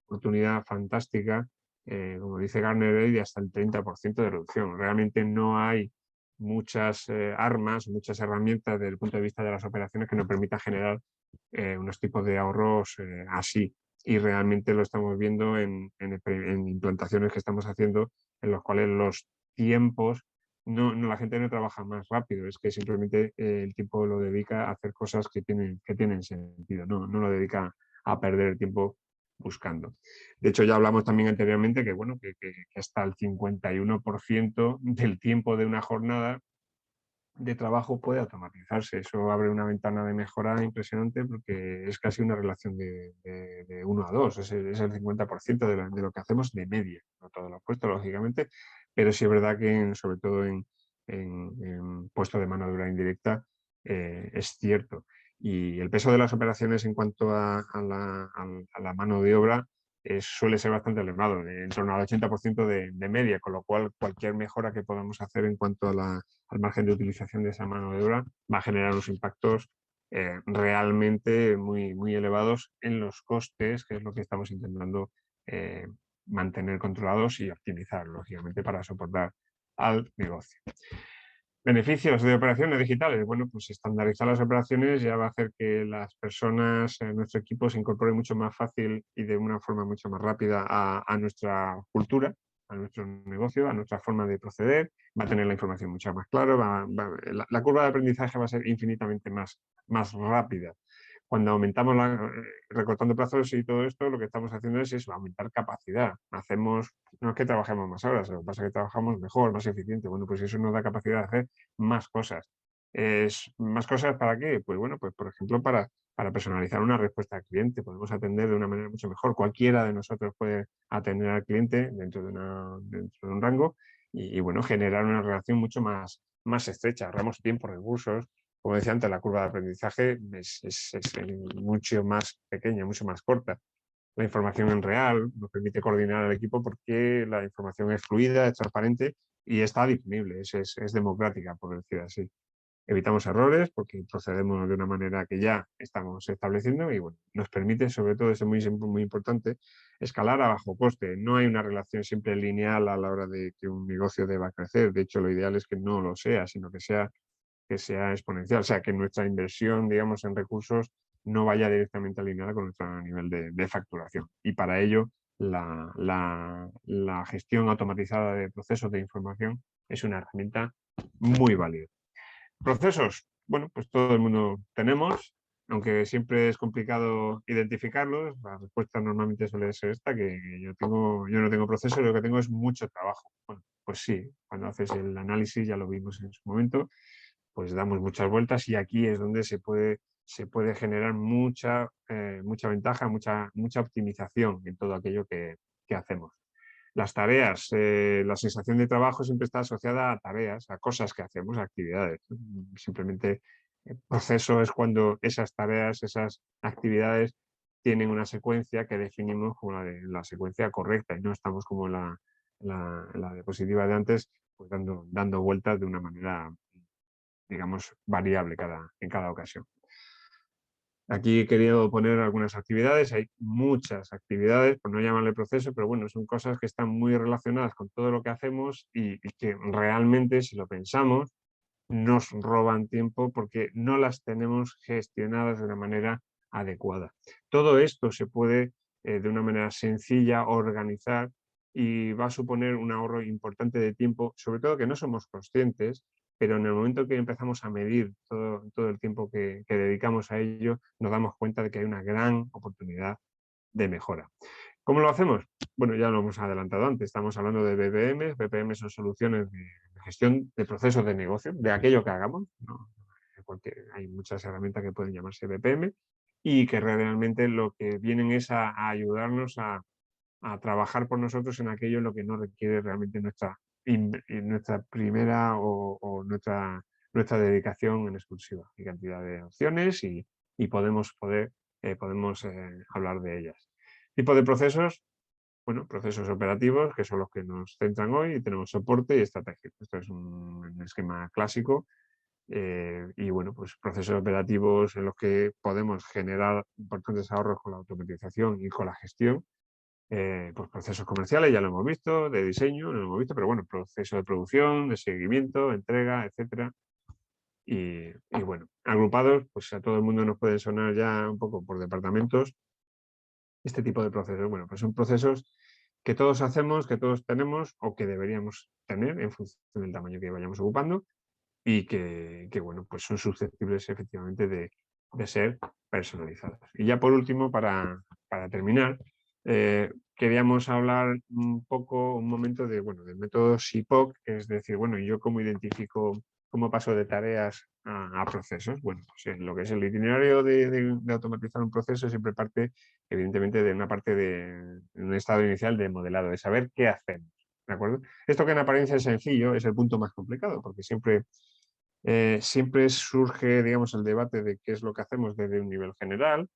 oportunidad fantástica, como dice Gartner, de hasta el 30% de reducción. Realmente no hay muchas armas, muchas herramientas desde el punto de vista de las operaciones que nos permitan generar unos tipos de ahorros así. Y realmente lo estamos viendo en implantaciones que estamos haciendo, en los cuales los tiempos, la gente no trabaja más rápido, es que simplemente el tiempo lo dedica a hacer cosas que tienen sentido, no lo dedica a perder el tiempo buscando. De hecho, ya hablamos también anteriormente que, bueno, que hasta el 51% del tiempo de una jornada de trabajo puede automatizarse. Eso abre una ventana de mejora impresionante porque es casi una relación de 1 a 2. Es el 50% de lo que hacemos de media. No todos los puestos, lógicamente, pero sí es verdad que sobre todo en puestos de mano de obra indirecta es cierto. Y el peso de las operaciones en cuanto a la mano de obra suele ser bastante elevado, en torno al 80% de media, con lo cual cualquier mejora que podamos hacer en cuanto al margen de utilización de esa mano de obra va a generar unos impactos realmente muy elevados en los costes, que es lo que estamos intentando mantener controlados y optimizar, lógicamente, para soportar al negocio. Beneficios de operaciones digitales. Bueno, pues estandarizar las operaciones ya va a hacer que las personas en nuestro equipo se incorporen mucho más fácil y de una forma mucho más rápida a nuestra cultura, a nuestro negocio, a nuestra forma de proceder. Va a tener la información mucho más clara, la curva de aprendizaje va a ser infinitamente más rápida. Cuando aumentamos recortando plazos y todo esto, lo que estamos haciendo es aumentar capacidad. No es que trabajemos más horas, lo que pasa es que trabajamos mejor, más eficiente. Bueno, pues eso nos da capacidad de hacer más cosas. ¿Más cosas para qué? Pues bueno, pues por ejemplo para personalizar una respuesta al cliente. Podemos atender de una manera mucho mejor. Cualquiera de nosotros puede atender al cliente dentro de un rango y bueno, generar una relación mucho más estrecha. Ahorramos tiempo, recursos. Como decía antes, la curva de aprendizaje es mucho más pequeña, mucho más corta. La información en real nos permite coordinar al equipo porque la información es fluida, es transparente y está disponible, es democrática, por decir así. Evitamos errores porque procedemos de una manera que ya estamos estableciendo y bueno, nos permite, sobre todo, eso es muy importante, escalar a bajo coste. No hay una relación siempre lineal a la hora de que un negocio deba crecer. De hecho, lo ideal es que no lo sea, sino que sea exponencial, o sea, que nuestra inversión, digamos, en recursos no vaya directamente alineada con nuestro nivel de facturación. Y para ello, la gestión automatizada de procesos de información es una herramienta muy válida. Procesos, bueno, pues todo el mundo tenemos, aunque siempre es complicado identificarlos. La respuesta normalmente suele ser esta, que yo no tengo procesos, lo que tengo es mucho trabajo. Bueno, pues sí, cuando haces el análisis, ya lo vimos en su momento, pues damos muchas vueltas y aquí es donde se puede generar mucha ventaja, mucha optimización en todo aquello que hacemos. Las tareas, la sensación de trabajo siempre está asociada a tareas, a cosas que hacemos, a actividades. Simplemente el proceso es cuando esas tareas, esas actividades tienen una secuencia que definimos como la secuencia correcta y no estamos como la diapositiva de antes, pues dando vueltas de una manera digamos, variable en cada ocasión. Aquí he querido poner algunas actividades, hay muchas actividades, por no llamarle proceso, pero bueno, son cosas que están muy relacionadas con todo lo que hacemos y que realmente, si lo pensamos, nos roban tiempo porque no las tenemos gestionadas de una manera adecuada. Todo esto se puede, de una manera sencilla, organizar y va a suponer un ahorro importante de tiempo, sobre todo que no somos conscientes, pero en el momento que empezamos a medir todo el tiempo que dedicamos a ello, nos damos cuenta de que hay una gran oportunidad de mejora. ¿Cómo lo hacemos? Bueno, ya lo hemos adelantado antes, estamos hablando de BPM. BPM son soluciones de gestión de procesos de negocio, de aquello que hagamos, ¿no? Porque hay muchas herramientas que pueden llamarse BPM y que realmente lo que vienen es a ayudarnos a trabajar por nosotros en aquello en lo que no requiere realmente nuestra primera o nuestra dedicación en exclusiva. Hay cantidad de opciones y podemos hablar de ellas. Tipo de procesos, bueno, procesos operativos, que son los que nos centran hoy, y tenemos soporte y estrategia. Esto es un esquema clásico. Y bueno, pues procesos operativos en los que podemos generar importantes ahorros con la automatización y con la gestión. Pues procesos comerciales, ya lo hemos visto, de diseño, no lo hemos visto, pero bueno, proceso de producción, de seguimiento, entrega, etcétera. Y bueno, agrupados, pues a todo el mundo nos puede sonar ya un poco por departamentos este tipo de procesos. Bueno, pues son procesos que todos hacemos, que todos tenemos o que deberíamos tener en función del tamaño que vayamos ocupando y que bueno, pues son susceptibles efectivamente de ser personalizados. Y ya por último, para terminar, queríamos hablar un poco, un momento bueno, del método SIPOC, es decir, bueno, ¿yo cómo identifico, cómo paso de tareas a procesos? Bueno, pues lo que es el itinerario de automatizar un proceso siempre parte, evidentemente, de una parte de un estado inicial de modelado, de saber qué hacemos, ¿de acuerdo? Esto que en apariencia es sencillo es el punto más complicado, porque siempre surge, digamos, el debate de qué es lo que hacemos desde un nivel general,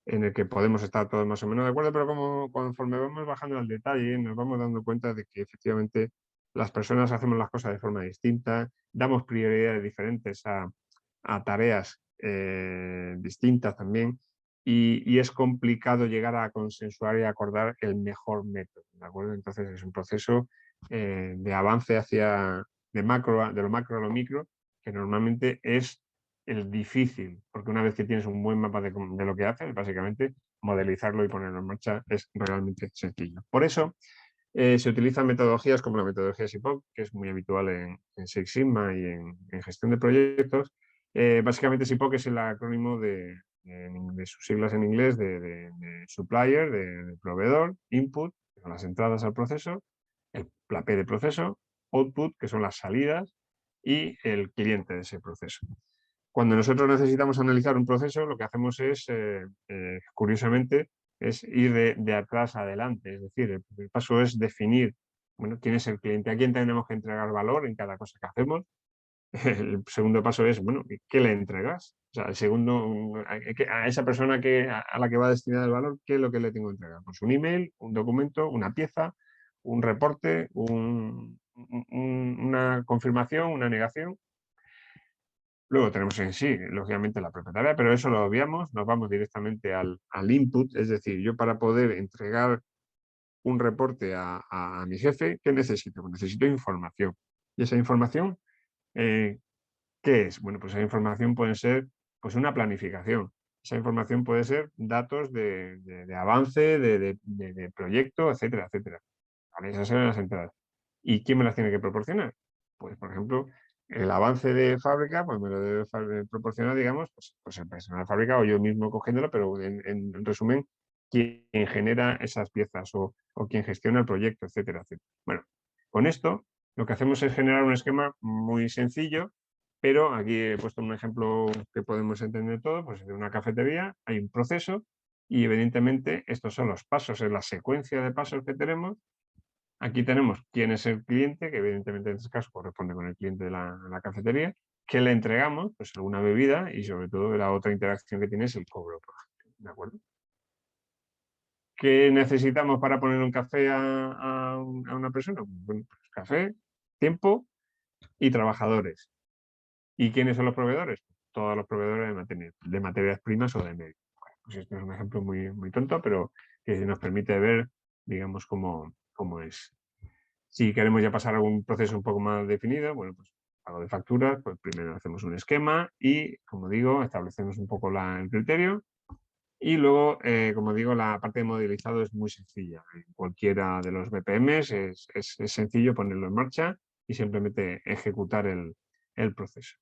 en el que podemos estar todos más o menos de acuerdo, pero conforme vamos bajando al detalle, nos vamos dando cuenta de que efectivamente las personas hacemos las cosas de forma distinta, damos prioridades diferentes a tareas distintas también, y es complicado llegar a consensuar y acordar el mejor método, ¿de acuerdo? Entonces es un proceso de avance de lo macro a lo micro, que normalmente es el difícil, porque una vez que tienes un buen mapa de lo que haces, básicamente modelizarlo y ponerlo en marcha es realmente sencillo. Por eso se utilizan metodologías como la metodología SIPOC, que es muy habitual en Six Sigma y en gestión de proyectos. Básicamente SIPOC es el acrónimo de sus siglas en inglés de supplier, de proveedor, input, que son las entradas al proceso, la P de proceso, output, que son las salidas, y el cliente de ese proceso. Cuando nosotros necesitamos analizar un proceso, lo que hacemos es, curiosamente, es ir de atrás a adelante. Es decir, el primer paso es definir, bueno, quién es el cliente, a quién tenemos que entregar valor en cada cosa que hacemos. El segundo paso es, bueno, ¿qué le entregas? O sea, el segundo, a esa persona a la que va a destinar el valor, ¿qué es lo que le tengo que entregar? Pues un email, un documento, una pieza, un reporte, una confirmación, una negación. Luego tenemos en sí, lógicamente, la propia tarea, pero eso lo obviamos, nos vamos directamente al input, es decir, yo para poder entregar un reporte a mi jefe, ¿qué necesito? Pues necesito información. ¿Y esa información qué es? Bueno, pues esa información puede ser pues una planificación. Esa información puede ser datos de avance, de proyecto, etcétera, etcétera. Vale, esas son las entradas. ¿Y quién me las tiene que proporcionar? Pues, por ejemplo, el avance de fábrica, pues me lo debe proporcionar, digamos, pues el personal de fábrica o yo mismo cogiéndolo, pero en resumen, quien genera esas piezas o quien gestiona el proyecto, etcétera, etcétera. Bueno, con esto lo que hacemos es generar un esquema muy sencillo, pero aquí he puesto un ejemplo que podemos entender todo, pues de una cafetería hay un proceso y evidentemente estos son los pasos, es la secuencia de pasos que tenemos. Aquí tenemos quién es el cliente, que evidentemente en este caso corresponde con el cliente de la cafetería, qué le entregamos, pues alguna bebida y sobre todo la otra interacción que tiene es el cobro, por ejemplo, ¿de acuerdo? ¿Qué necesitamos para poner un café a una persona? Bueno, pues café, tiempo y trabajadores. ¿Y quiénes son los proveedores? Todos los proveedores de materias primas o de medios. Bueno, pues esto es un ejemplo muy, muy tonto, pero que nos permite ver, digamos, cómo es. Si queremos ya pasar a un proceso un poco más definido, bueno, pues pago de facturas, pues primero hacemos un esquema y, como digo, establecemos un poco el criterio. Y luego, como digo, la parte de modelizado es muy sencilla. En cualquiera de los BPMs es sencillo ponerlo en marcha y simplemente ejecutar el proceso.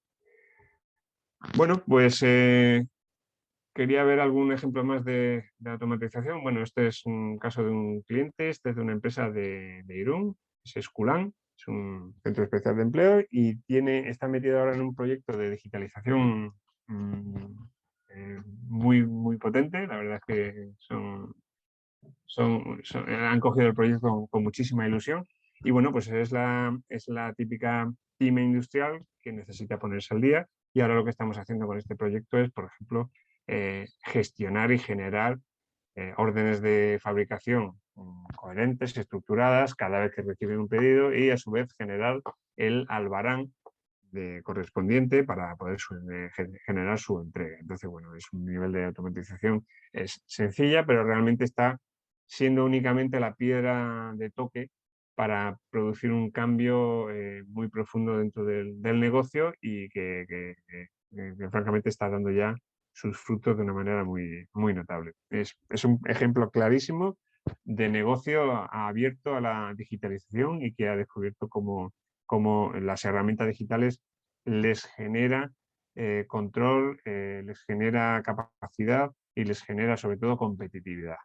Bueno, pues quería ver algún ejemplo más de automatización. Bueno, este es un caso de un cliente, este es de una empresa de Irún, es Esculán, es un centro especial de empleo y está metido ahora en un proyecto de digitalización muy, muy potente. La verdad es que han cogido el proyecto con muchísima ilusión. Y bueno, pues es la típica pyme industrial que necesita ponerse al día. Y ahora lo que estamos haciendo con este proyecto es, por ejemplo, gestionar y generar órdenes de fabricación coherentes, estructuradas, cada vez que reciben un pedido y a su vez generar el albarán correspondiente para poder generar su entrega. Entonces, bueno, es un nivel de automatización es sencilla, pero realmente está siendo únicamente la piedra de toque para producir un cambio muy profundo dentro del negocio y que francamente está dando ya sus frutos de una manera muy, muy notable. Es un ejemplo clarísimo de negocio abierto a la digitalización y que ha descubierto cómo las herramientas digitales les genera control, les genera capacidad y les genera sobre todo competitividad.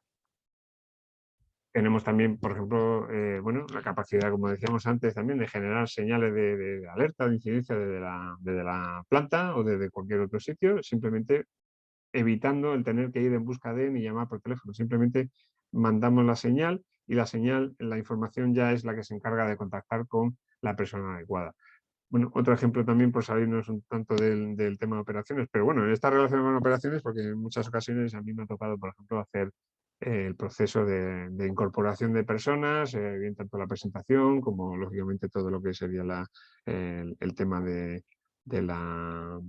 Tenemos también, por ejemplo, bueno, la capacidad, como decíamos antes, también de generar señales de alerta, de incidencia desde la planta o desde cualquier otro sitio, simplemente evitando el tener que ir en busca de ni llamar por teléfono. Simplemente mandamos la señal y la información ya es la que se encarga de contactar con la persona adecuada. Bueno, otro ejemplo también por salirnos un tanto del tema de operaciones, pero bueno, en esta relación con operaciones, porque en muchas ocasiones a mí me ha tocado, por ejemplo, hacer el proceso de incorporación de personas, bien tanto la presentación como lógicamente todo lo que sería el tema de la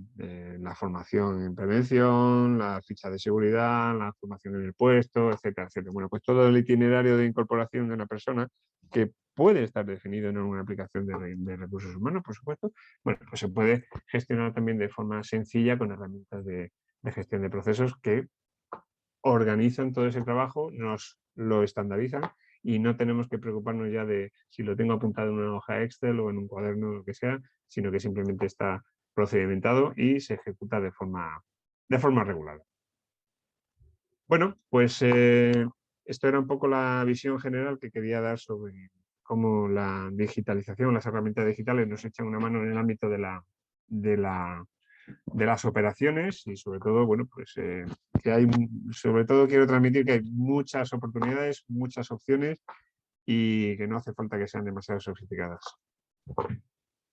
formación en prevención, la ficha de seguridad, la formación en el puesto, etcétera, etcétera. Bueno, pues todo el itinerario de incorporación de una persona que puede estar definido en una aplicación de recursos humanos, por supuesto, bueno, pues se puede gestionar también de forma sencilla con herramientas de gestión de procesos que organizan todo ese trabajo, nos lo estandarizan y no tenemos que preocuparnos ya de si lo tengo apuntado en una hoja Excel o en un cuaderno o lo que sea, sino que simplemente está procedimentado y se ejecuta de forma regular. Bueno, pues esto era un poco la visión general que quería dar sobre cómo la digitalización, las herramientas digitales nos echan una mano en el ámbito de las operaciones y sobre todo, bueno, pues sobre todo quiero transmitir que hay muchas oportunidades, muchas opciones y que no hace falta que sean demasiado sofisticadas.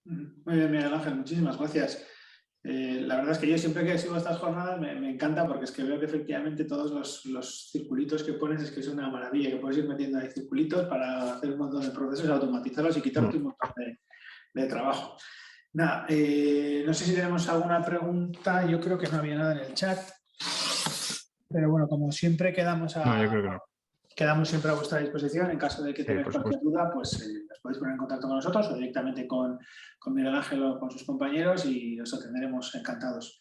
Muy bien, Miguel Ángel, muchísimas gracias. La verdad es que yo siempre que sigo estas jornadas me encanta porque es que veo que efectivamente todos los circulitos que pones es que es una maravilla, que puedes ir metiendo ahí circulitos para hacer un montón de procesos, automatizarlos y quitarte un montón de trabajo. Nada, no sé si tenemos alguna pregunta, yo creo que no había nada en el chat, pero bueno, como siempre quedamos No, yo creo que no. Quedamos siempre a vuestra disposición. En caso de que tengáis cualquier duda, pues os podéis poner en contacto con nosotros o directamente con Miguel Ángel o con sus compañeros y os atenderemos encantados.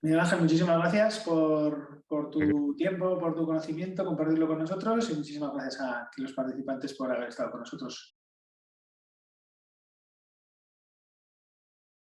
Miguel Ángel, muchísimas gracias por tu tiempo, por tu conocimiento, compartirlo con nosotros y muchísimas gracias a los participantes por haber estado con nosotros.